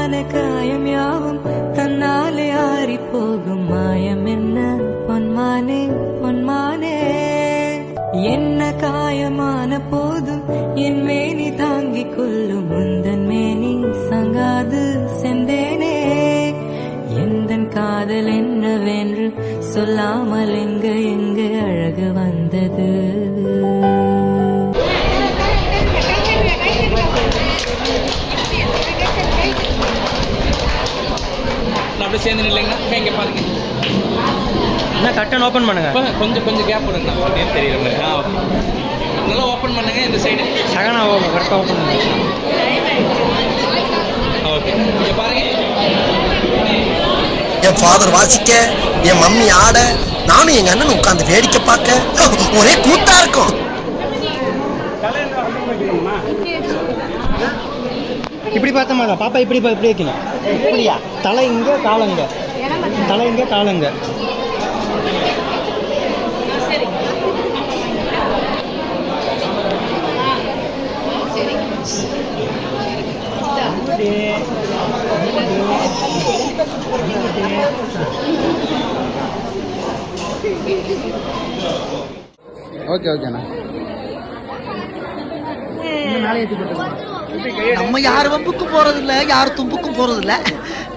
உண்டான காயம் யாவும் தன்னாலே ஆறி போகும் மாயம் என்ன பொன்மானே பொன்மானே. என்ன காயமான போதும் என் மேனி தாங்கிக் கொள்ளும் முந்தன் மேனி சங்காது செந்தேனே. எந்தன் காதல் என்னவென்று சொல்லாமல் எங்க எங்க அழகு வந்தது. அப்படியே சேர்ந்து இல்லைங்கண்ணா இங்கே பாருங்க. என்ன கட்டன் ஓப்பன் பண்ணுங்க. கொஞ்சம் கொஞ்சம் கேப் விடுங்கண்ணா. அப்படின்னு தெரியல. ஓகே நல்லா ஓப்பன் பண்ணுங்க. இந்த சைடு சகனா கரெக்டாக ஓப்பன் பண்ணுங்க. ஓகே இங்கே பாருங்க. என் ஃபாதர் வாசிக்க, என் மம்மி ஆட, நானும் எங்க அண்ணன் உட்காந்து வேடிக்கை பார்க்க ஒரே கூத்தா இருக்கும். இப்படி பார்த்த மாதிரி பாப்பா இப்படி இப்படி வைக்கணும். இப்படியா? தலை இங்கே காலங்க, தலை இங்கே காலங்க. ஓகே ஓகேண்ணா. நம்ம யார் வம்புக்கும் போறது இல்ல, யார் தும்புக்கும் போறது இல்ல.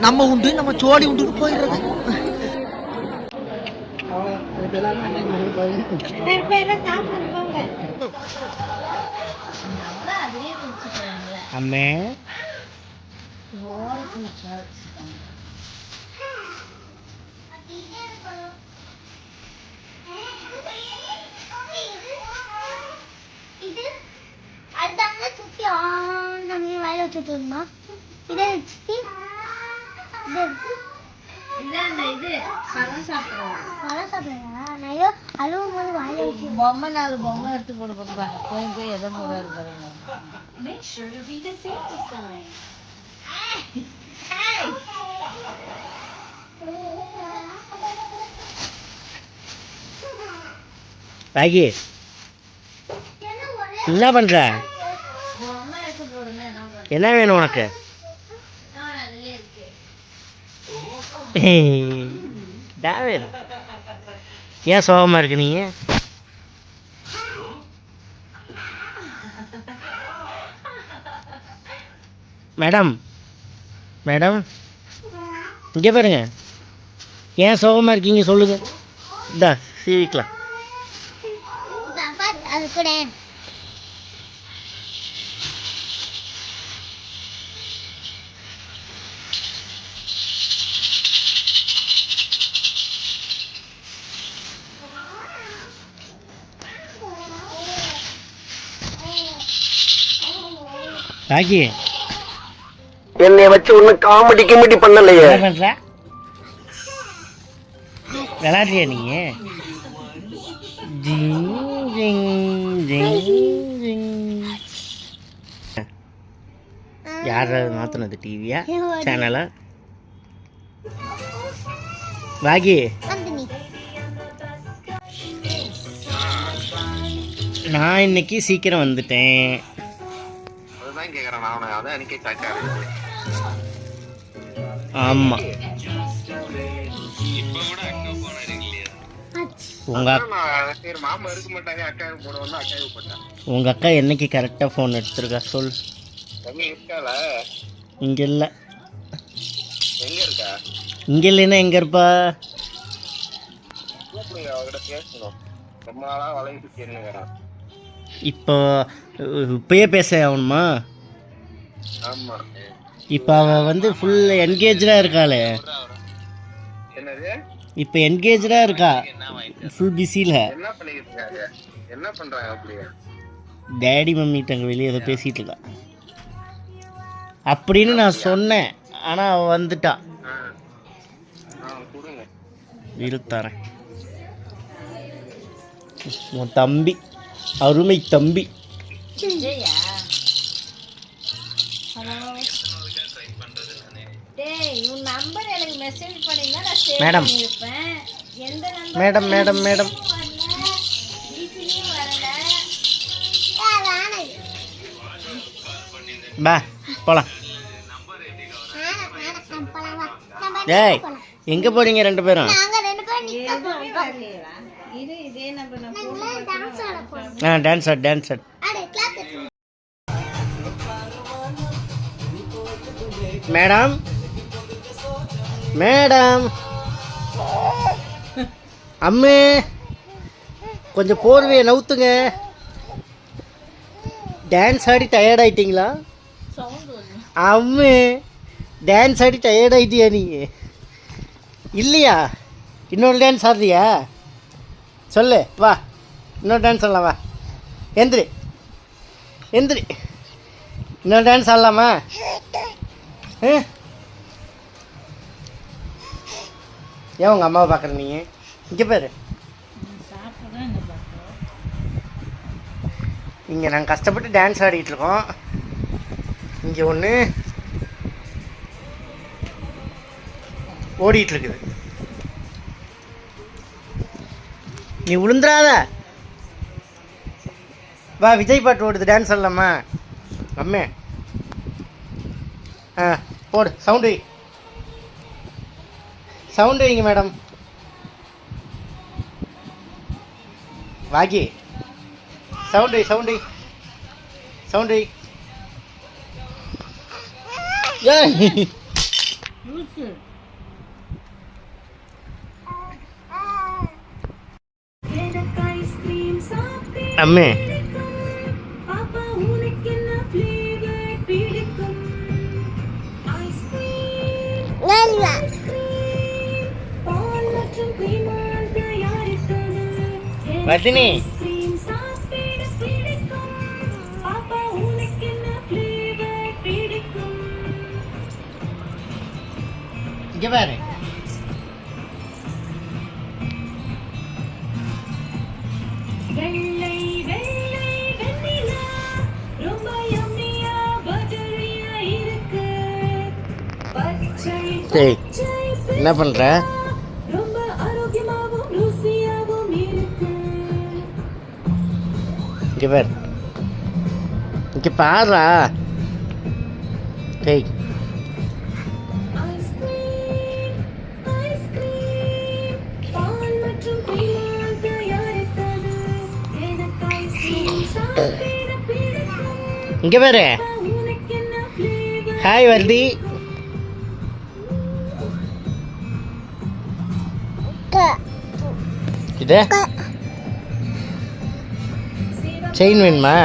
நம்ம உண்டு, நம்ம சோடி உண்டு போயிடுறது. அம்மே பொம்மை 4 பொம்மை எடுத்து கொடுப்பா. போய் எதை போறாரு பாருங்க. ராகி என்ன பண்ற? என்ன வேணும் உனக்கு? ஏன் சோகமா இருக்கு நீ? மேடம் மேடம் இங்கே பாருங்க. ஏன் சோகமா இருக்கீங்க சொல்லுங்க. இந்தா சீவிக்கலாம். ராகி என்னை வச்சு ஒண்ணு காமெடி கிமெடி பண்ணலையே. விளாட்றியா நீ? யாராவது மாத்தினது டிவியா சேனலா? ராகி நான் இன்னைக்கு சீக்கிரம் வந்துட்டேன். ஆமா உங்க அக்கா என்னைக்கு கரெக்டா போன் எடுத்துருக்கா சொல். இங்க இல்ல. இங்க இல்லைன்னா எங்க இருப்பா? இப்போ இப்பயே பேச ஆகணுமா? இப்போ அவ வந்து ஃபுல் என்கேஜா இருக்காளே. இப்போ என்கேஜா இருக்கா, ஃபுல் பிஸியில். டேடி மம்மிட்ட அங்கே வெளியே ஏதோ பேசிகிட்டு இருக்கா அப்படின்னு நான் சொன்னேன். ஆனால் அவள் வந்துட்டா. இருத்தரேன் உன் தம்பி, அருமை தம்பி. மேடம் மேடம் மேடம் மேடம் பா போலாம். ஏய் எங்கே போகிறீங்க ரெண்டு பேரும்? டான்ஸ் ஆட் டான்ஸ் ஆட். மேடம் மேடம் அம்மே கொஞ்சம் போர்வையை நவுத்துங்க. டான்ஸ் ஆடி டயர்ட் ஆயிட்டீங்களா? அம்மே டான்ஸ் ஆடி டயர்ட் ஆயிட்டியா நீங்கள்? இல்லையா? இன்னொரு டான்ஸ் ஆடுறியா? சொல்லு வா, இன்னொரு டான்ஸ் ஆடலாம் வா. எந்திரி எந்திரி, இன்னொரு டான்ஸ் ஆடலாமா? ஏன் உங்கள் அம்மாவை பார்க்குற நீங்கள்? இங்கே பேர் இங்கே நாங்கள் கஷ்டப்பட்டு டான்ஸ் ஆடிக்கிட்டு இருக்கோம். இங்கே ஒன்று ஓடிட்டு இருக்குது. நீ விழுந்துடாத. வா, விஜய் பாட்டு ஓடுது, டான்ஸ் ஆடலாமா? அம்மே போடு, சவுண்டு வை, சவுண்டு வைங்க மேடம். வாகி சவுண்டு வை, சவுண்டு வை, சவுண்டு வை. அம்மே வர்தினி இங்கே பாரு. சரி, என்ன பண்ற? இங்கே பாரு, இங்கே பாருடா. டேய் இங்கே பாரு. Hi worthy. இது செயின் வேணுமா?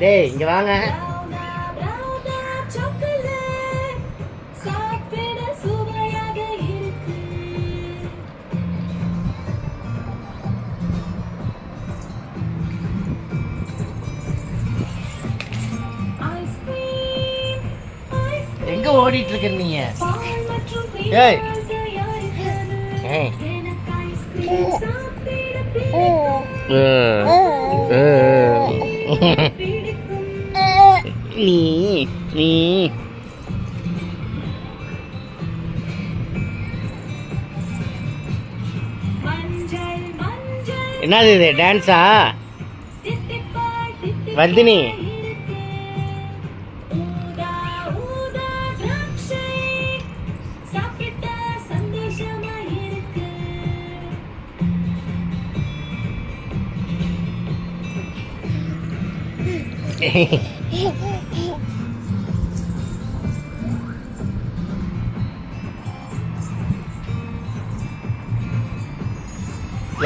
டேய் இங்கே வாங்க. எங்க ஓடிட்டு இருக்க நீங்க? ஏய் ஏய் நீ நீ என்னது இது, டான்ஸா? வர்தினி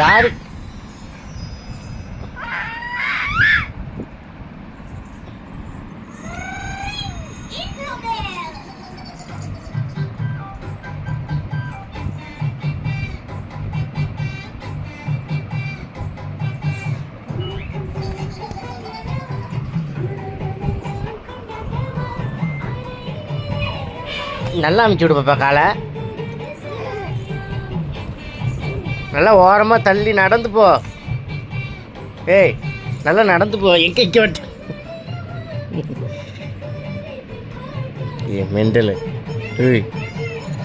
யாரு? நல்லா அமுச்சு விடு பாப்பா, காலை நல்லா ஓரமாக தள்ளி நடந்து போ. ஏய் நல்லா நடந்து போ. எங்கே இங்கே வட்டு ஏ மெண்டல். ஏய்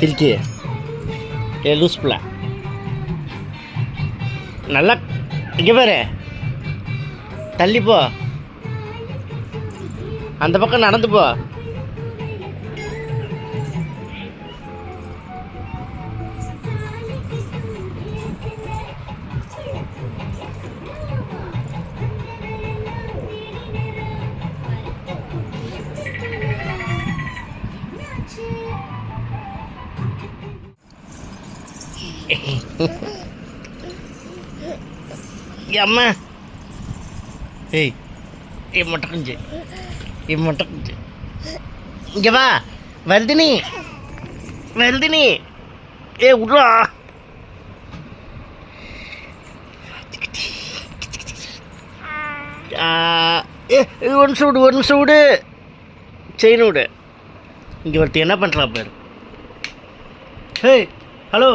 கில்கி, ஏ லூஸ் பிள்ளை, நல்லா இங்கே பாரு, தள்ளி போ. அந்த பக்கம் நடந்து போ. அம்மா ஏய் மொட்டை குஞ்சு இங்கே வா. வருதினி ஏ விட்றா. ஒரு நிமிஷம் விடு செயின் விடு. இங்கே ஒருத்தி என்ன பண்ணுறா பாரு. ஹே ஹலோ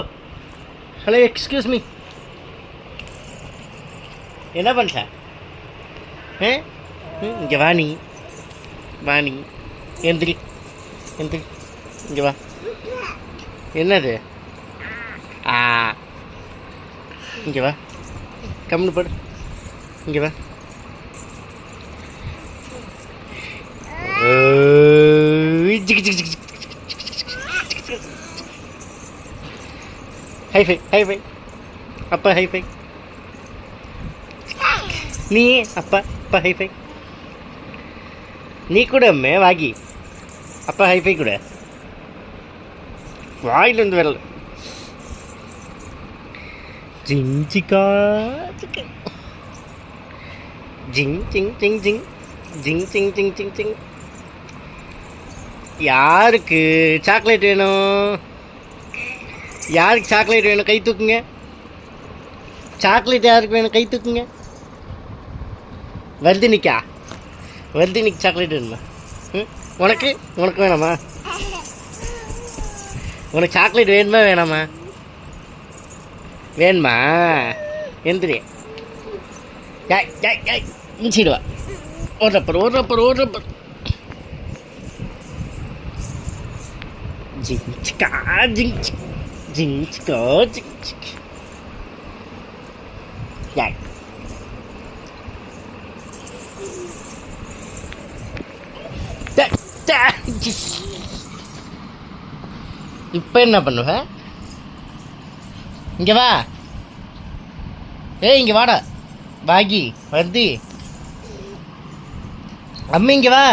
எக்ஸ்கியூஸ் மீ, என்ன பண்ணுற? இங்கே வாணி எந்திரி இங்கே வா. என்னது? இங்கே வா, கம்முன்னு படு. இங்கே வா. ஹைஃபை அப்பா ஹைஃபை. நீ அப்பா ஹைஃபை. நீ கூட அம்மே வாகி அப்பா ஹைஃபை கூட. வாயிலிருந்து வரல. ஜிஞ்சிக்கா ஜிங் ஜிங் ஜிங் ஜிங் ஜிங் ஜிங் ஜிங் ஜிங் ஜிங். யாருக்கு சாக்லேட் வேணும்? யாருக்கு சாக்லேட் வேணும்? கை தூக்குங்க. சாக்லேட் யாருக்கு வேணும்? கை தூக்குங்க. வருதினிக்கு சாக்லேட் வேணுமா? உனக்கு வேணாமா? உனக்கு சாக்லேட் வேணுமா? எந்திரி. இன்சிடுவா. ஓடுறப்பர் ஜிங்சிக்கா ஜிங்சிக்கா இப்போ என்ன பண்ணுவ? இங்கே வா. இங்கே வாடா பாகி வருதி. அம்மி இங்கே வா.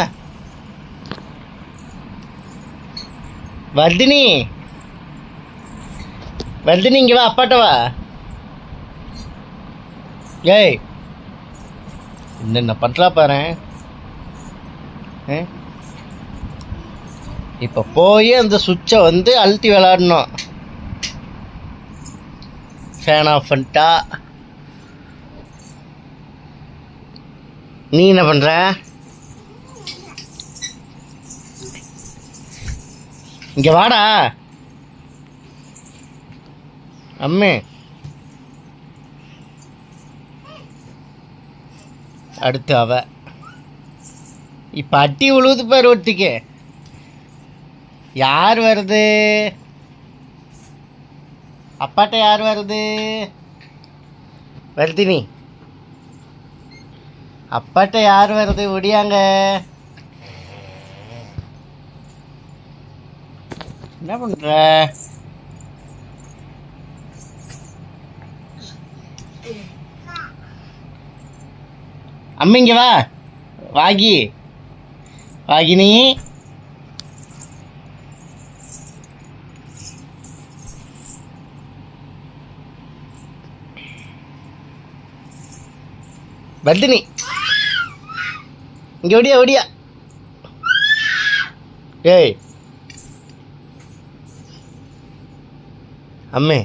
வருதினி இங்கே வா. அப்பாட்ட வா. ஏய் என்னென்ன பண்ணுறா பாரு. இப்போ போய் அந்த சுவிட்சை அழுத்தி விளாடணும். ஃபேன் ஆஃப் பண்ணிட்டா. நீ என்ன பண்ணுற? இங்கே வாடா அம்மே. அடுத்து அவ இப்போ அட்டி உழுவுது பாரு ஒருத்திக்கு. யார் வருது? அப்பாட்ட யார் வருது? வருதினி அப்பாட்ட யார் வருது? ஒடியாங்க. என்ன பண்ற? அம்மிங்க வா. வாகினி வருதினி இங்கே ஒடியா. ஏய் அம்மே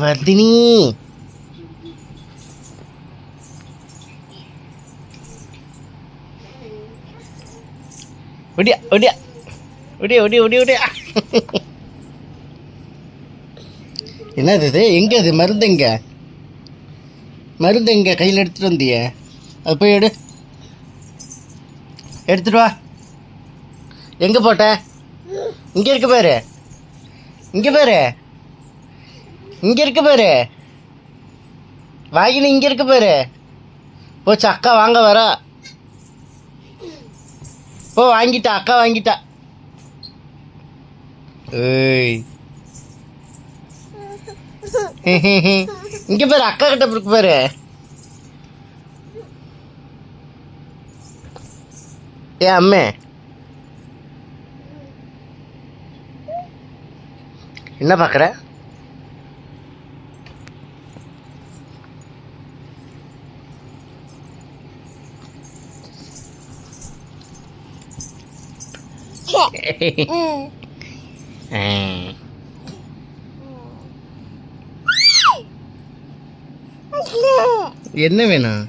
வருதினி ஒடியா. என்னது இது? எங்கே அது மருந்து? எங்கே கையில் எடுத்துகிட்டு வந்திய? அது போய் எடுத்துட்டு வா. எங்கே போட்ட? இங்கே இருக்கு பாரு. இங்கே இருக்கு பாரு. வாகினி இங்கே இருக்கு பாரு. போச்சு, அக்கா வாங்க வரா. போ, வாங்கிட்டா, அக்கா வாங்கிட்டா. ஏய் இங்கே பாரு, அக்கா கிட்ட இருக்கு பாரு. ஏ அம்மே, என்ன பார்க்குற? என்ன வேணும்?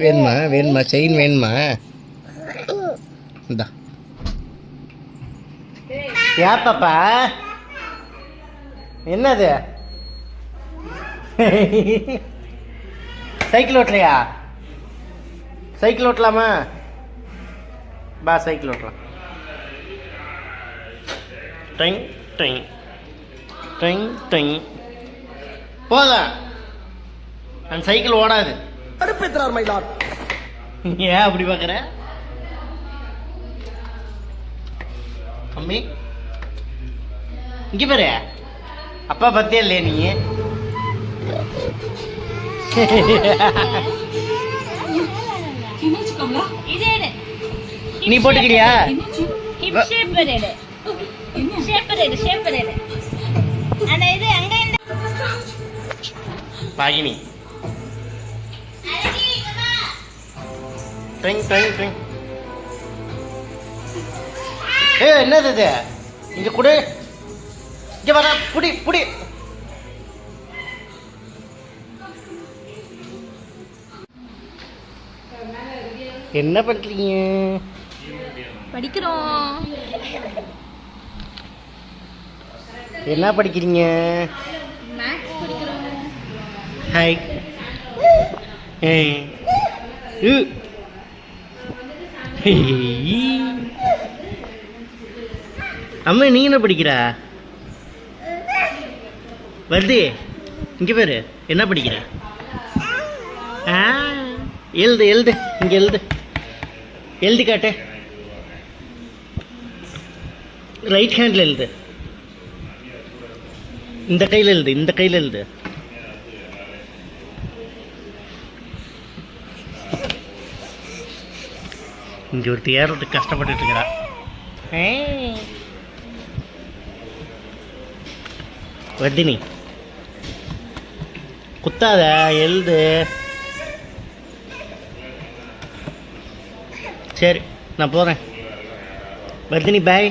வேணுமா? வேணுமா? செயின் வேணுமா? இந்தா. யா பாப்பா, என்னது? சைக்கிள் ஓட்டலையா? சைக்கிள் ஓட்டலாமா? பா, சைக்கிள் ஓட்டலாம். Dyeing dyeing dyeing dyeing. போதும், அந்த சைக்கிள் ஓடாது. அடுப்பேற்றார் மயிலார். ஏன் அப்படி பார்க்குற? அம்மி இங்கே பாரு, அப்பா பத்தியா இல்லையா நீ? நீ போட்டுக்கிறியா? பாகினி என்னது இது? இங்க கொடு, இங்க வர, புடி புடி. என்ன பண்றீங்க? படிக்கிறோம். என்ன படிக்கிறீங்க? மேத்ஸ் படிக்கிறோம். ஹாய். அம்மா, நீ என்ன படிக்கிற? வருது, இங்க பேரு என்ன படிக்கிற? எழுது எழுது, இங்க எழுது, எழுதி காட்டு. ரைட் ஹேண்ட்ல எழுது, இந்த கையில் எழுது, இந்த கையில் எழுது. இங்கே ஒருத்தி ஏறதுக்கு கஷ்டப்பட்டுட்டு இருக்கிறா. வர்தினி, குத்தாத, எழுது. சரி, நான் போகிறேன். வர்தினி பாய்.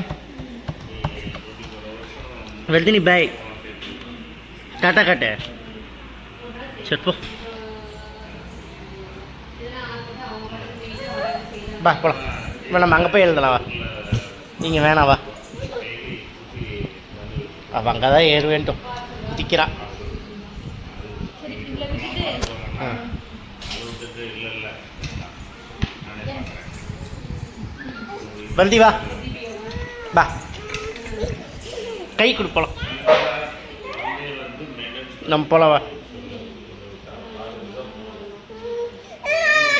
வர்தினி பாய். டாட்டா காட்டு. சரி போ, பா போலாம். நம்ம அங்கே போய் எழுதலாம், வா. நீங்கள் வேணாம், வா. அவள் அங்கே தான் ஏறு வேண்டும் திக்கிறா. வந்தி வா, பா, கை கொடு, போலாம். நம்ம போலாம், வா.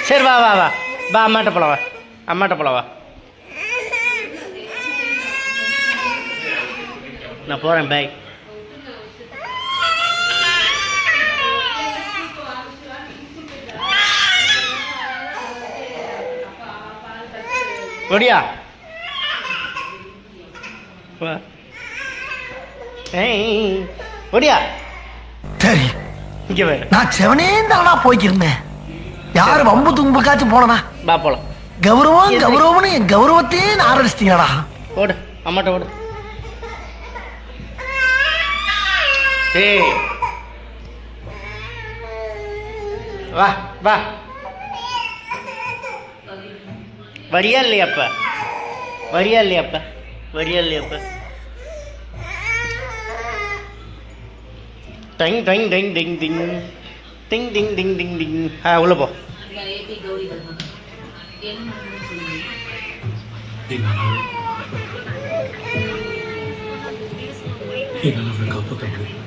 சரி வா வா வா வா, அம்மாட்ட போலாம், வா. அம்மாட்ட போலாம், வா. நான் போகிறேன், பாய். ஒடியா, ஒடியா. சரி, இங்க வேறு நான் செவனே தானா போய்க்கிருந்தேன். யாரு வம்பு தும்புக்காச்சும் போனனா? பா போலாம். கௌரவம் கௌரவம்னு என் கௌரவத்தையே ஆரம்பிச்சிட்டீங்களா? ஓடு, அம்மாட்ட ஓடு. ஏய், வா வா. வரியா இல்லையாப்ப? வரியா இல்லையாப்ப? வரியா இல்லையாப்ப? டிங் டிங் டிங் டிங் டிங் டிங் டிங் டிங் டிங் டிங். உள்ள போ. என்னால் அவரை காப்பாற்ற முடியும்.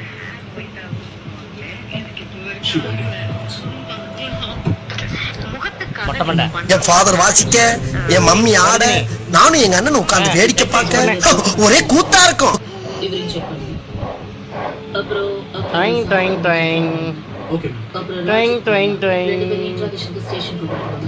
மொட்டை மண்டை. என் ஃபாதர் வாசிக்க, என் மம்மி ஆட, நானும் எங்க அண்ணன் உட்கார்ந்து வேடிக்கை பார்க்க ஒரே கூத்தா இருக்கும். இவரையும் செக் பண்ணி அப்புறம் ட்வைங் ட்வைங் ட்வைங் அப்புறம் ட்வைங் ட்வைங் ட்வைங். ரெண்டு பேரும் இன்ட்ராகேஷனுக்கு ஸ்டேஷன் கூப்பிடுவாங்க.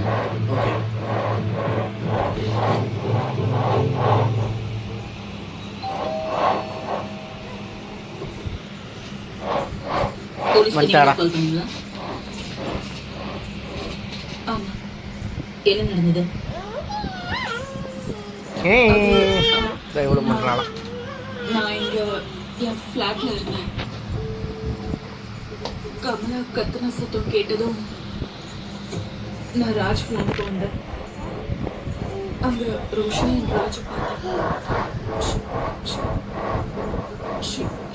போலீஸ்க்கு வந்துட்டாரா? கால் பண்ணீங்களா? ஆமா. என்ன நடந்தது? இவ்வளோ பண்ணுறாளா? நான் இங்க என் ஃப்ளாட்ல இருந்தேன். கமலா கத்துன சத்தம் கேட்டதும் நான் ராஜ் ஃப்ளாட்க்கு வந்தேன். அங்க ரோஷினி and ராஜ் பார்த்தேன்.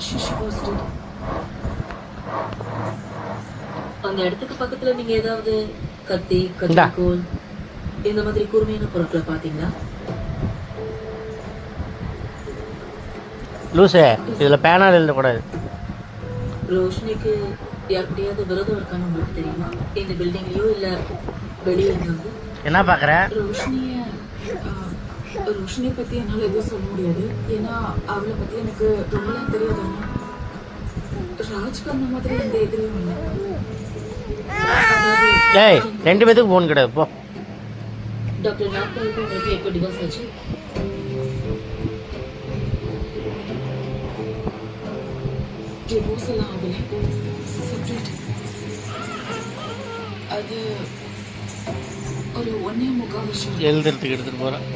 She was dead. அந்த இடத்துக்கு பக்கத்துல நீங்க ஏதாவது கத்தி கத்திரிக்கோல் இந்த மாதிரி கூர்மையான பொருட்களை பாத்தீங்களா? லூசு, இதில் பேனால் எழுதக்கூடாது. ரோஷினிக்கு யார்கிட்டயாவது விரதம் இருக்கான்னு உங்களுக்கு தெரியுமா? இந்த பில்டிங்லயோ இல்ல வெளியே இருந்தாங்க? என்ன பார்க்குற? ரோஷினியை பத்தி என்னால எதுவும் சொல்ல முடியாது. ஏன்னா அவளை பத்தி எனக்கு ரொம்பலாம் தெரியாது. ஆனா ராஜ்க்கு அந்த மாதிரி எந்த எதிரியும் இல்லை. ஏய், 2 பேத்துக்கு ஃபோன் கிடையாது போ. டாக்டர் நாட்களுக்கு உங்களுக்கு எப்போ டிவோர்ஸ் ஆச்சு? டிவோர்ஸ் எல்லாம் ஆகல, செப்பரேட். அது ஒரு 1.25 வருஷம். எழுதுறதுக்கு எடுத்துகிட்டு போகிறேன்.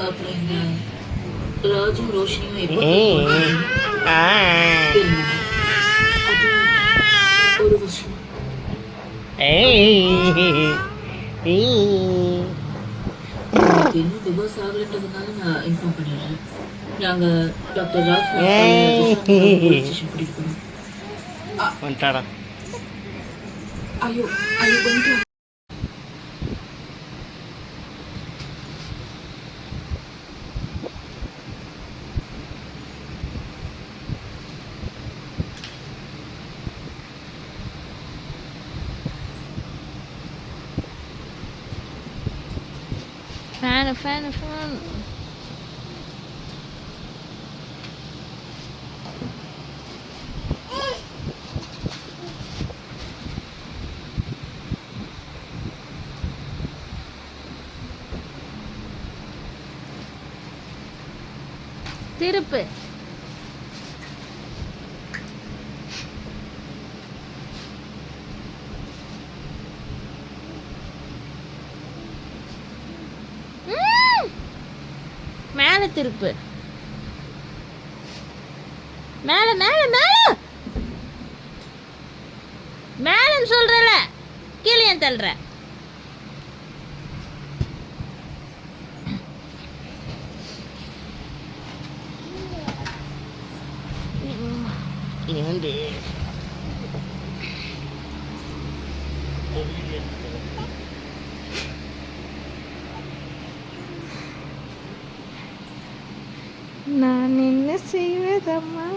அப்புறம் இந்த ராஜும் ரோஷினியும் எப்போ அது ஒரு வருஷம். இன்னும் டிவோர்ஸ் ஆகலன்றதுனால நான் இன்ஃபார்ம் பண்ணிடுறேன். நாங்க டாக்டர் ராஜ் ஸ்டேஷன் கூட்டிட்டு போறோம். வந்துட்டாடா. ஐயோ ஐயோ வந்து ஃபேனு திருப்பு. மேல திருப்பு. மேல மேல மேல மேலன்னு சொல்றல, கீழே தள்ளுற. ஏண்டி நான் என்ன செய்வதம்மா?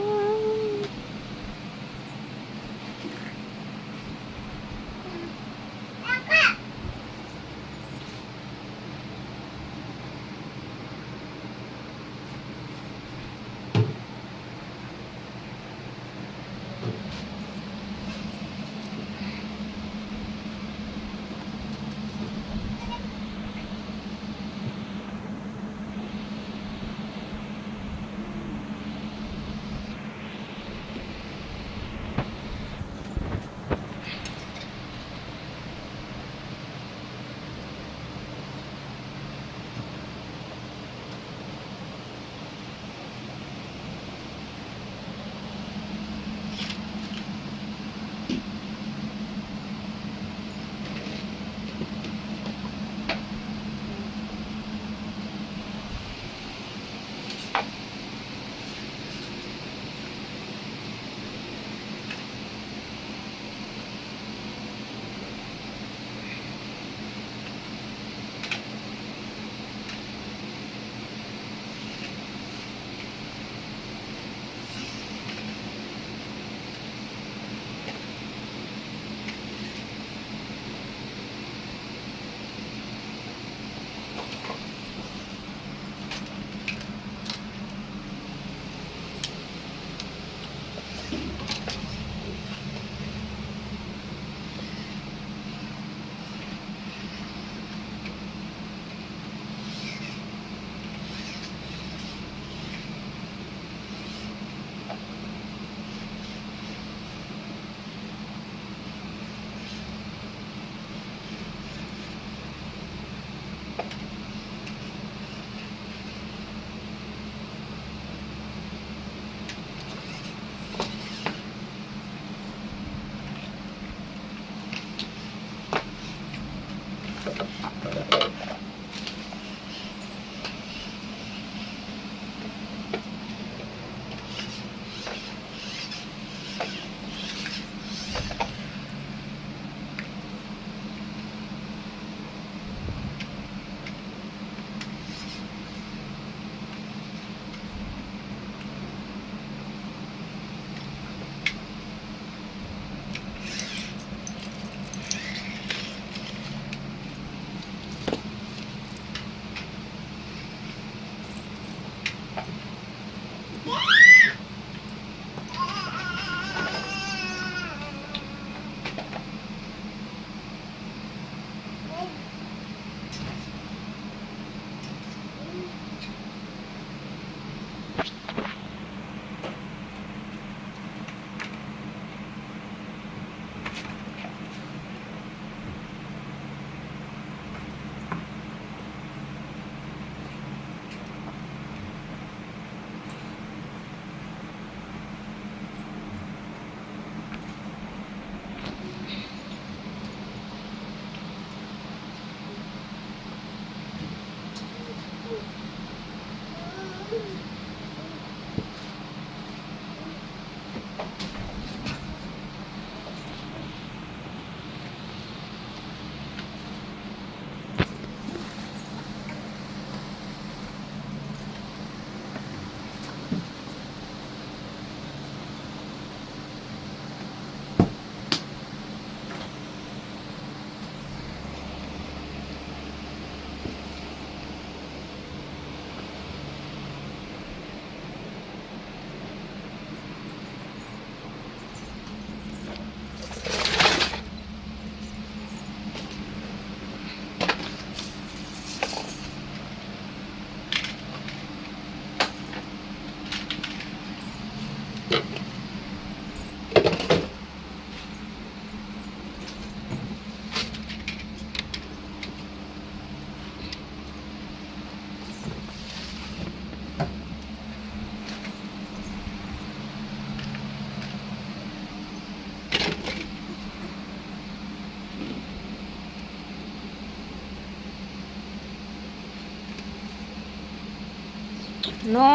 நோ.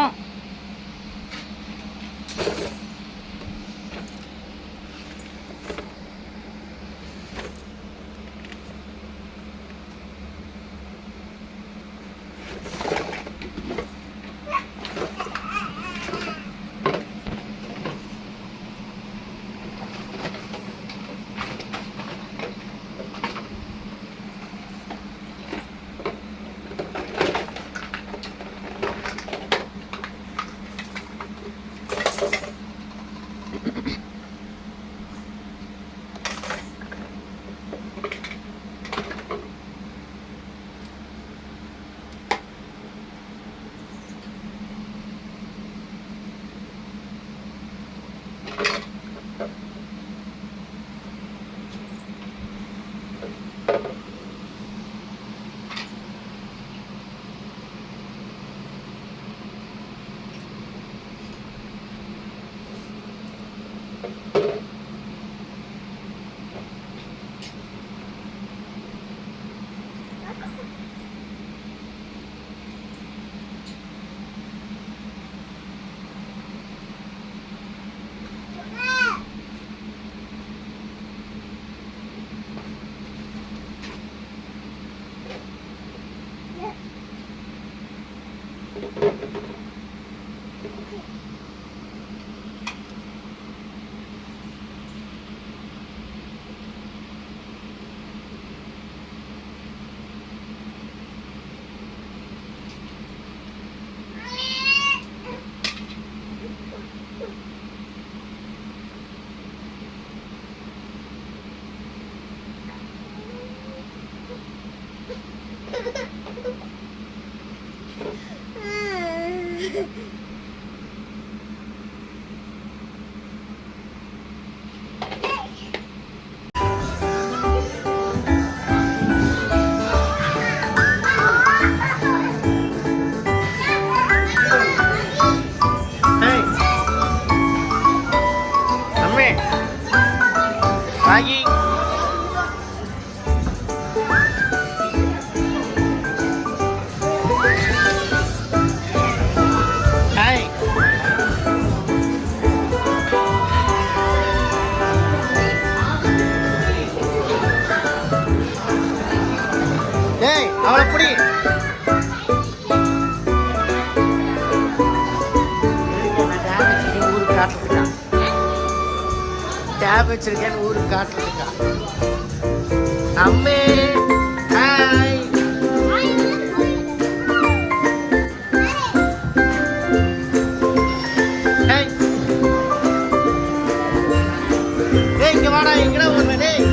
ராகி ஹாய். ஏய் அவளை புடி. ஊருக்கு காட்டுறதுக்கா டேப் வச்சிருக்கேன்னு ஊருக்கு காட்டுறதுக்கா. அம்மே ஹாய். ஹாய். ஏய் இங்க வாடா, எங்கடா ஓடுற டேய்?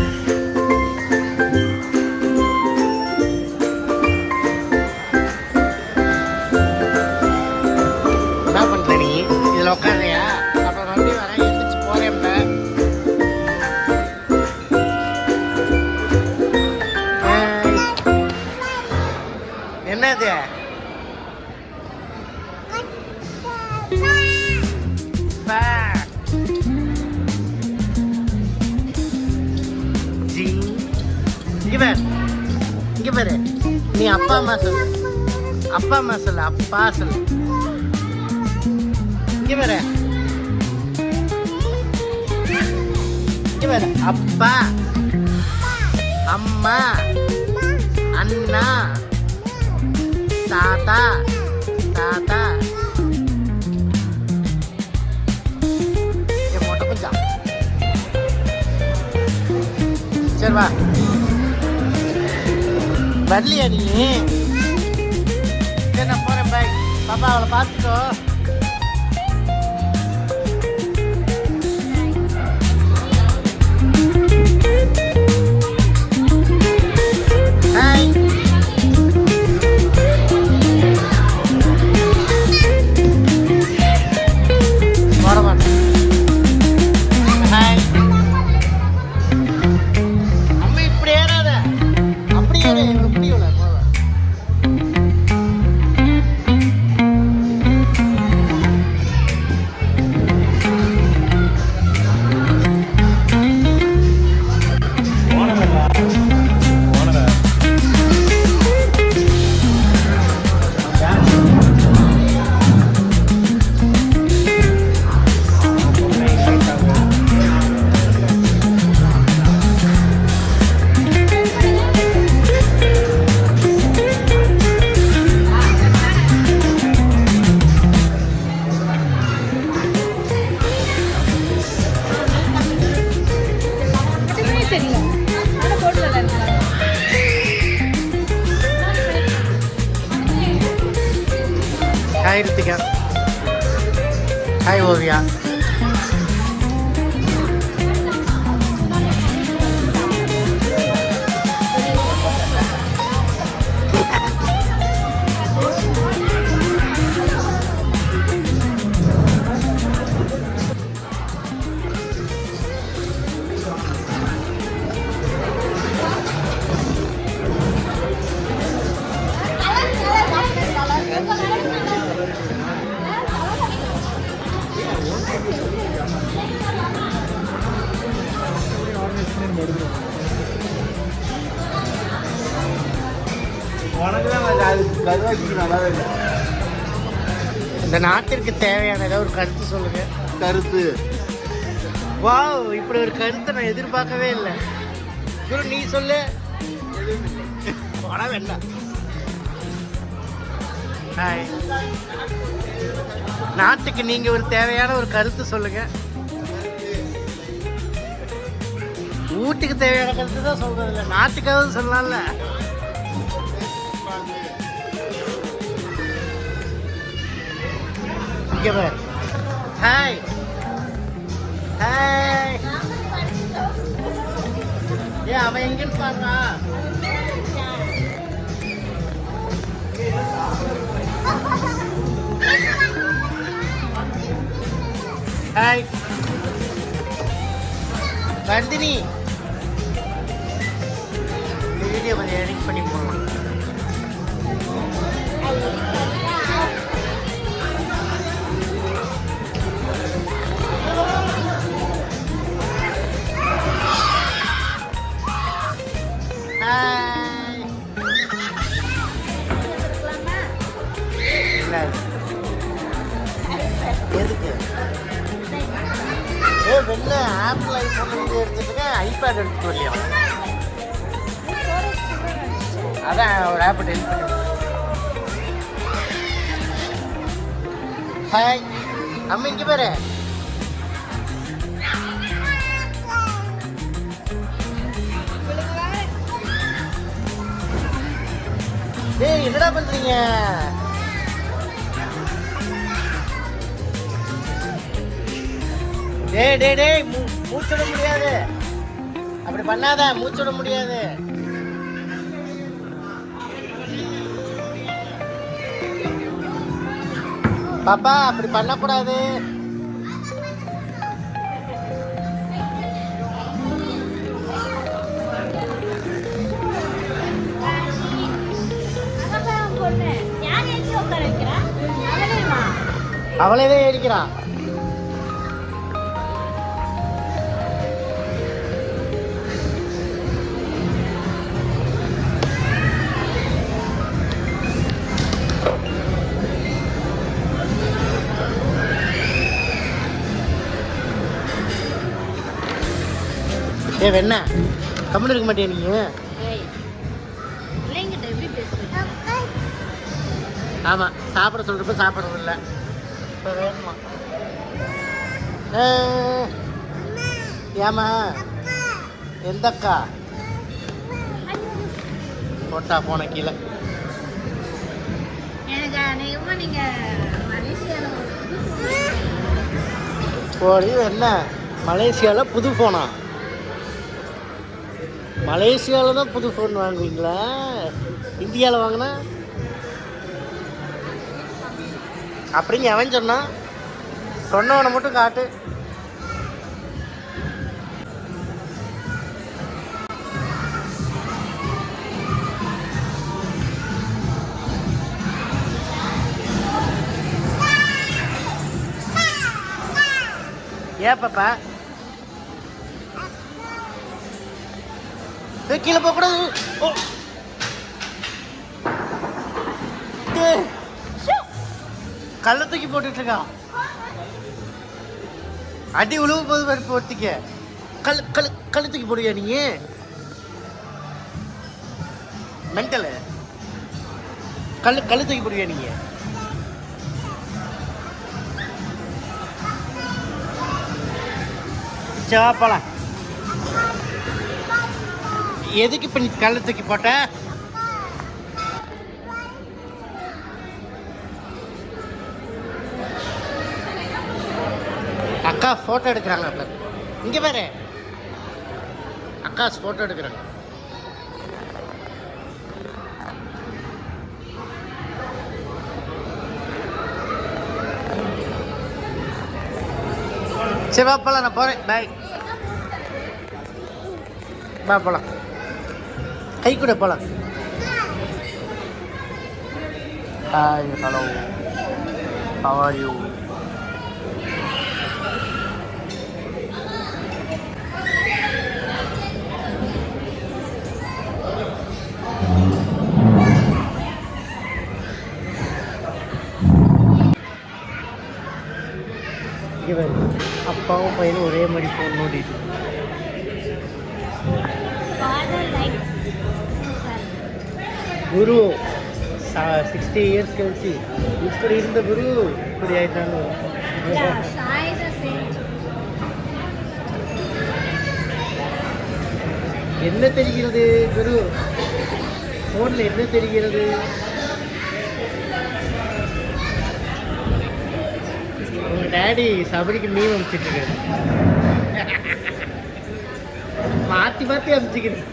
என்ன பண்ற நீ? இதுல உட்காரியா? அப்புறம் வண்டி வரேன், எந்திரிச்சு போறேன். என்னது? இங்க பாரு, நீ அப்பா அம்மா சொல்லு. அப்பா அம்மா சொல்லு. அப்பா சொல்லு. இங்க பாரு, இங்க பாரு. அப்பா, அம்மா, அண்ணா, தாத்தா, தாத்தா. என் மொட்டை கொஞ்சம் சரி வா. வரலையா நீ? சரி நான் போறேன். பாய். பாப்பா அவளை பார்த்துக்கோ. ஹாய். போட மாட்டேன். ஹாய். அம்மா இப்படி ஏறாத, அப்படி ஏறு. இப்படி உள்ள போவ. ஹாய் ஓவியா. இந்த நாட்டிற்கு தேவையான ஏதாவது ஒரு கருத்து சொல்லுங்க. கருத்து வாவ், இப்படி ஒரு கருத்தை நான் எதிர்பார்க்கவே இல்லை. குரு நீ சொல்லு. போனா வேண்டாம். ஹாய். நாட்டுக்கு நீங்க ஒரு தேவையான ஒரு கருத்து சொல்லுங்க. வீட்டுக்கு தேவையான கருத்து தான் சொல்றது இல்லை, நாட்டுக்காவது சொல்லலாம்ல. இங்க பாரு. Hi hi. ஏ அவன் எங்கன்னு பாருடா. ஹாய் வர்தினி. வீடியோ கொஞ்சம் எடிட் பண்ணி போடலாம். எதுக்கு வெளில ஆப்பிள் ஐஃபோன் எடுத்துட்டு ஐபேட் எடுத்துட்டு வரலையா? அதான் ஒரு ஆப்பை டெலிட் பண்ணி. ஹாய் அம்மா, இங்கே பாரு. டேய் என்னடா பண்றீங்க? டேய் டேய் டேய் மூச்சுட முடியாது, அப்படி பண்ணாத. மூச்சுட முடியாது. பாப்பா அப்படி பண்ணக்கூடாது. அவளேதான் ஏறிக்கிறான். ஏ வெண்ணா கம்முன்னு இருக்க மாட்டியா நீங்க? ஆமா, சாப்பிட சொல்றப்ப சாப்பிட்றது இல்லை. இப்போ வேணுமா? ஏமா எந்த அக்கா போட்டா போன கீழே? போடி என்ன மலேசியாவில் புது ஃபோனா? மலேசியாவில் தான் புது ஃபோன் வாங்குவீங்களா? இந்தியாவில் வாங்கினா அப்படிங்க அவன் சொன்னான். சொன்னவனை மட்டும் காட்டு. ஏன் பாப்பா கீழே போகக்கூடாது. கல்ல தூக்கி போட்டுட்டு இருக்கான். அடி உழுவு போது வர போர்த்திக்க. கல் தூக்கி போடுவியா நீ? மென்டலு. கல் தூக்கி போடுவியா நீங்க? சாப்பலாம். எதுக்கு இப்ப நீ கல்ல தூக்கி போட்ட? அக்கா ஃபோட்டோ எடுக்கிறாங்களா? இங்கே பாரு, அக்கா ஃபோட்டோ எடுக்கிறாங்க. சரி வா போகலாம், நான் போகிறேன். பாய். வா போகலாம், கை கூட போகலாம். Hi, hello, how are you? இவர் அப்பாவும் பையனும் ஒரே மாதிரி ஃபோன் நோண்டிட்டு. குரு 60 இயர்ஸ் கழிச்சு இப்படி இருந்த குரு இப்படி ஆயிட்டாங்க. என்ன தெரிகிறது குரு? ஃபோனில் என்ன தெரிகிறது? உங்க டேடி சபரிக்கு மீன் அனுப்பிச்சிட்டு இருக்காரு. மாற்றி மாற்றி அனுப்பிச்சிக்கிறேன்.